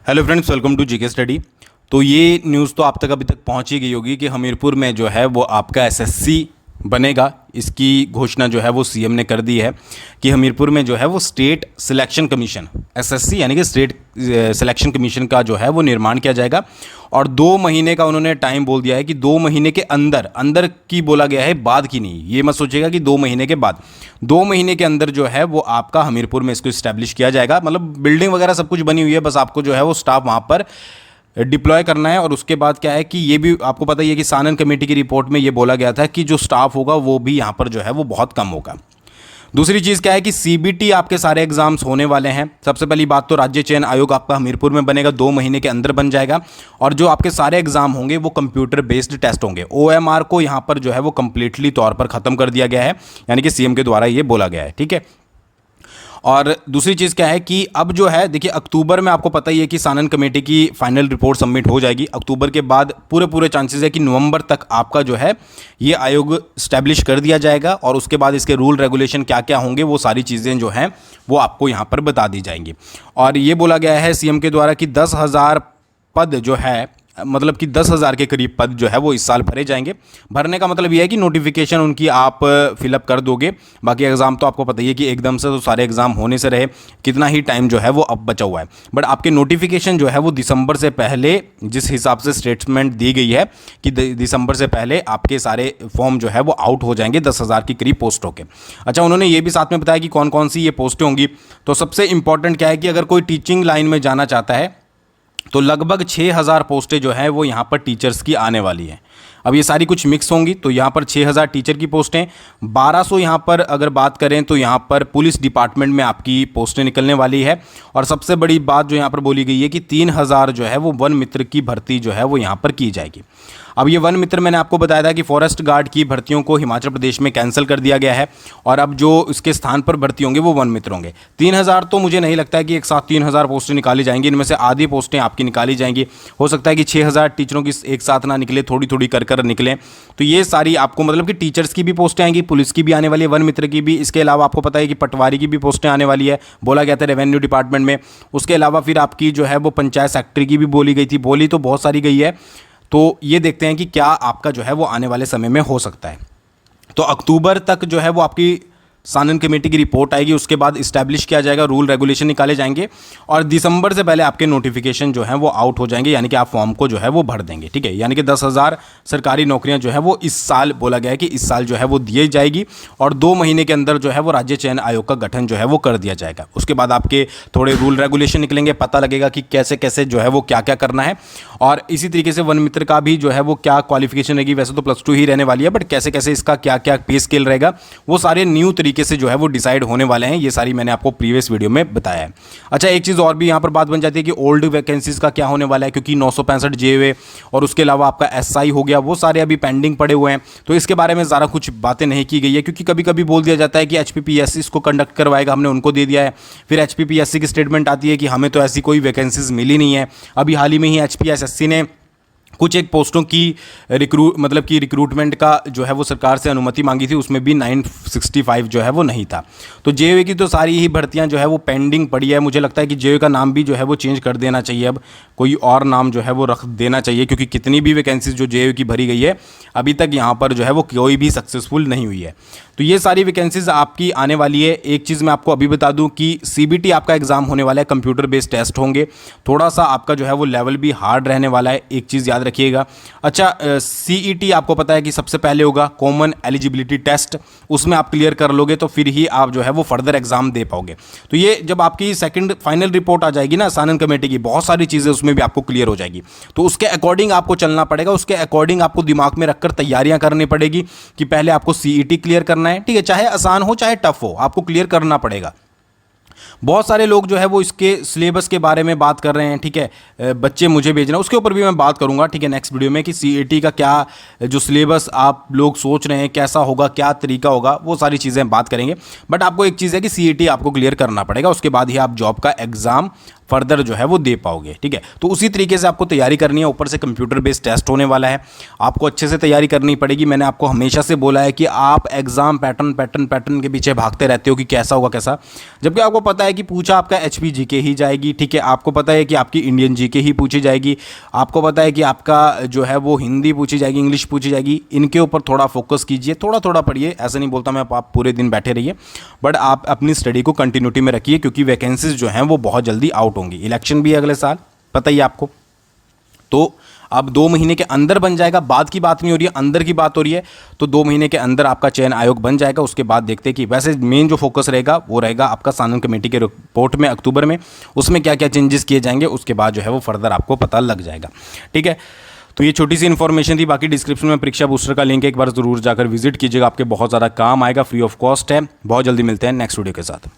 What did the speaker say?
Hello friends, welcome to GK study. तो ये news तो आप तक अभी तक पहुंच ही गई होगी कि हमीरपुर में जो है वो आपका एसएससी बनेगा। इसकी घोषणा जो है वो सीएम ने कर दी है कि हमीरपुर में जो है वो स्टेट सिलेक्शन कमीशन, एसएससी यानी कि स्टेट सिलेक्शन कमीशन का जो है वो निर्माण किया जाएगा। और 2 महीने का उन्होंने टाइम बोल दिया है कि 2 महीने के अंदर, अंदर की बोला गया है, बाद की नहीं। ये मत सोचिएगा कि 2 महीने के बाद, 2 महीने के अंदर जो है वो आपका हमीरपुर में इसको इस्टेब्लिश किया जाएगा। मतलब बिल्डिंग वगैरह सब कुछ बनी हुई है, बस आपको जो है वो स्टाफ वहाँ पर डिप्लॉय करना है। और उसके बाद क्या है कि ये भी आपको पता ही है कि सानन कमेटी की रिपोर्ट में ये बोला गया था कि जो स्टाफ होगा वो भी यहाँ पर जो है वो बहुत कम होगा। दूसरी चीज़ क्या है कि सीबीटी आपके सारे एग्जाम्स होने वाले हैं। सबसे पहली बात तो राज्य चयन आयोग आपका हमीरपुर में बनेगा, 2 महीने के अंदर बन जाएगा। और जो आपके सारे एग्जाम होंगे वो कंप्यूटर बेस्ड टेस्ट होंगे। ओएमआर को यहाँ पर जो है वो कंप्लीटली तौर पर ख़त्म कर दिया गया है, यानी कि सीएम के द्वारा ये बोला गया है। ठीक है। और दूसरी चीज़ क्या है कि अब जो है देखिए, अक्टूबर में आपको पता ही है कि सानन कमेटी की फाइनल रिपोर्ट सबमिट हो जाएगी। अक्टूबर के बाद पूरे चांसेस है कि नवंबर तक आपका जो है ये आयोग स्टैब्लिश कर दिया जाएगा। और उसके बाद इसके रूल रेगुलेशन क्या क्या होंगे वो सारी चीज़ें जो हैं वो आपको यहाँ पर बता दी जाएंगी। और ये बोला गया है सीएम के द्वारा कि 10,000 पद जो है, मतलब कि 10,000 के करीब पद जो है वो इस साल भरे जाएंगे। भरने का मतलब ये है कि नोटिफिकेशन उनकी आप फिलअप कर दोगे। बाकी एग्ज़ाम तो आपको पता ही है कि एकदम से तो सारे एग्ज़ाम होने से रहे, कितना ही टाइम जो है वो अब बचा हुआ है। बट आपके नोटिफिकेशन जो है वो दिसंबर से पहले, जिस हिसाब से स्टेटमेंट दी गई है कि दिसंबर से पहले आपके सारे फॉर्म जो है वो आउट हो जाएंगे 10,000 के करीब पोस्टों के। अच्छा, उन्होंने ये भी साथ में बताया कि कौन कौन सी ये पोस्टें होंगी। तो सबसे इंपॉर्टेंट क्या है कि अगर कोई टीचिंग लाइन में जाना चाहता है तो लगभग 6,000 पोस्टें जो है वो यहाँ पर टीचर्स की आने वाली हैं। अब ये सारी कुछ मिक्स होंगी, तो यहाँ पर 6,000 टीचर की पोस्टें, 1200 यहाँ पर अगर बात करें तो यहाँ पर पुलिस डिपार्टमेंट में आपकी पोस्टें निकलने वाली है। और सबसे बड़ी बात जो यहाँ पर बोली गई है कि 3,000 जो है वो वन मित्र की भर्ती जो है वो यहाँ पर की जाएगी। अब ये वन मित्र मैंने आपको बताया था कि फॉरेस्ट गार्ड की भर्तियों को हिमाचल प्रदेश में कैंसिल कर दिया गया है और अब जो इसके स्थान पर भर्ती होंगे वो वन मित्र होंगे। 3,000 तो मुझे नहीं लगता है कि एक साथ 3,000 पोस्टें निकाली जाएंगी। इनमें से आधी पोस्टें आपकी निकाली जाएंगी। हो सकता है कि 6,000 टीचरों की एक साथ ना निकले, थोड़ी थोड़ी कर निकलें। तो ये सारी आपको मतलब कि टीचर्स की भी पोस्टें आएंगी, पुलिस की भी आने वाली है, वन मित्र की भी। इसके अलावा आपको पता है कि पटवारी की भी पोस्टें आने वाली है, बोला गया था रेवेन्यू डिपार्टमेंट में। उसके अलावा फिर आपकी जो है वो पंचायत सेक्रेटरी की भी बोली गई थी। बोली तो बहुत सारी गई है। तो ये देखते हैं कि क्या आपका जो है वो आने वाले समय में हो सकता है। तो अक्टूबर तक जो है वो आपकी सानन कमेटी की रिपोर्ट आएगी, उसके बाद इस्टेब्लिश किया जाएगा, रूल रेगुलेशन निकाले जाएंगे और दिसंबर से पहले आपके नोटिफिकेशन जो है वो आउट हो जाएंगे, यानी कि आप फॉर्म को जो है वो भर देंगे। ठीक है, यानी कि 10,000 सरकारी नौकरियां जो है वो इस साल बोला गया है कि इस साल जो है वो दिए जाएगी। और 2 महीने के अंदर जो है वो राज्य चयन आयोग का गठन जो है वो कर दिया जाएगा। उसके बाद आपके थोड़े रूल रेगुलेशन निकलेंगे, पता लगेगा कि कैसे कैसे जो है वो क्या क्या करना है। और इसी तरीके से वन मित्र का भी जो है वो क्या क्वालिफिकेशन रहेगी, वैसे तो +2 ही रहने वाली है, बट कैसे कैसे इसका क्या क्या पे स्केल रहेगा वो सारे न्यू तरीके से जो है वो डिसाइड होने वाले हैं। ये सारी मैंने आपको प्रीवियस वीडियो में बताया है। अच्छा, एक चीज़ और भी यहाँ पर बात बन जाती है कि ओल्ड वैकेंसीज का क्या होने वाला है, क्योंकि 965 जेवे और उसके अलावा आपका एसआई हो गया, वो सारे अभी पेंडिंग पड़े हुए हैं। तो इसके बारे में ज़्यादा कुछ बातें नहीं की गई है, क्योंकि कभी कभी बोल दिया जाता है कि एचपीपीएससी इसको कंडक्ट करवाएगा, हमने उनको दे दिया है। फिर एचपीपीएससी की स्टेटमेंट आती है कि हमें तो ऐसी कोई वैकेंसीज मिली नहीं है। अभी हाल ही में ही एचपीएससी ने कुछ एक पोस्टों की रिक्रूटमेंट का जो है वो सरकार से अनुमति मांगी थी, उसमें भी 965 जो है वो नहीं था। तो जेओए की तो सारी ही भर्तियां जो है वो पेंडिंग पड़ी है। मुझे लगता है कि जेओए का नाम भी जो है वो चेंज कर देना चाहिए, अब कोई और नाम जो है वो रख देना चाहिए, क्योंकि कितनी भी वैकेंसीज जो जेओए की भरी गई है अभी तक यहाँ पर जो है वो कोई भी सक्सेसफुल नहीं हुई है। तो ये सारी वैकेंसीज आपकी आने वाली है। एक चीज़ मैं आपको अभी बता दूं कि सीबीटी आपका एग्जाम होने वाला है, कंप्यूटर बेस्ड टेस्ट होंगे। थोड़ा सा आपका जो है वो लेवल भी हार्ड रहने वाला है, एक चीज़ याद रखिएगा। अच्छा, सीईटी आपको पता है कि सबसे पहले होगा कॉमन एलिजिबिलिटी टेस्ट, उसमें आप क्लियर कर लोगे तो फिर ही आप जो है वो फर्दर एग्जाम दे पाओगे। तो ये जब आपकी सेकंड फाइनल रिपोर्ट आ जाएगी ना सानन कमेटी की, बहुत सारी चीज़ें उसमें भी आपको क्लियर हो जाएगी। तो उसके अकॉर्डिंग आपको चलना पड़ेगा, उसके अकॉर्डिंग आपको दिमाग में रखकर तैयारियां करनी पड़ेगी कि पहले आपको सीईटी क्लियर करना है। ठीक है, चाहे आसान हो चाहे टफ हो, आपको क्लियर करना पड़ेगा। बहुत सारे लोग जो है वो इसके सिलेबस के बारे में बात कर रहे हैं। ठीक है, बच्चे मुझे भेजना, उसके ऊपर भी मैं बात करूंगा। ठीक है, नेक्स्ट वीडियो में कि सीईटी का क्या जो सिलेबस आप लोग सोच रहे हैं, कैसा होगा, क्या तरीका होगा, वो सारी चीज़ें बात करेंगे। बट आपको एक चीज़ है कि सीईटी आपको क्लियर करना पड़ेगा, उसके बाद ही आप जॉब का एग्ज़ाम फर्दर जो है वो दे पाओगे। ठीक है, तो उसी तरीके से आपको तैयारी करनी है। ऊपर से कंप्यूटर बेस्ड टेस्ट होने वाला है, आपको अच्छे से तैयारी करनी पड़ेगी। मैंने आपको हमेशा से बोला है कि आप एग्जाम पैटर्न के पीछे भागते रहते हो कि कैसा होगा कैसा, जबकि आपको पता है कि पूछा आपका एचपी जीके ही जाएगी, ठीक है। आपको पता है कि आपकी इंडियन जीके ही पूछी जाएगी, आपको पता है कि आपका जो है वो हिंदी पूछी जाएगी, इंग्लिश पूछी जाएगी। इनके ऊपर थोड़ा फोकस कीजिए, थोड़ा थोड़ा पढ़िए, ऐसा नहीं बोलता मैं आप पूरे दिन बैठे रहिए, बट आप अपनी स्टडी को कंटिन्यूटी में रखिए, क्योंकि वैकेंसीज जो हैं वो बहुत जल्दी आउट होंगी। इलेक्शन भी है अगले साल, पता ही है आपको। तो अब 2 महीने के अंदर बन जाएगा, बाद की बात नहीं हो रही है, अंदर की बात हो रही है। तो 2 महीने के अंदर आपका चयन आयोग बन जाएगा। उसके बाद देखते हैं कि वैसे मेन जो फोकस रहेगा वो रहेगा आपका सानन कमेटी के रिपोर्ट में अक्टूबर में, उसमें क्या क्या चेंजेस किए जाएंगे, उसके बाद जो है वो फर्दर आपको पता लग जाएगा, ठीक है। तो ये छोटी सी इन्फॉर्मेशन थी। बाकी डिस्क्रिप्शन में परीक्षा बूस्टर का लिंक है, एक बार जरूर जाकर विजिट कीजिएगा, आपके बहुत ज़्यादा काम आएगा, फ्री ऑफ कॉस्ट है। बहुत जल्दी मिलते हैं नेक्स्ट वीडियो के साथ।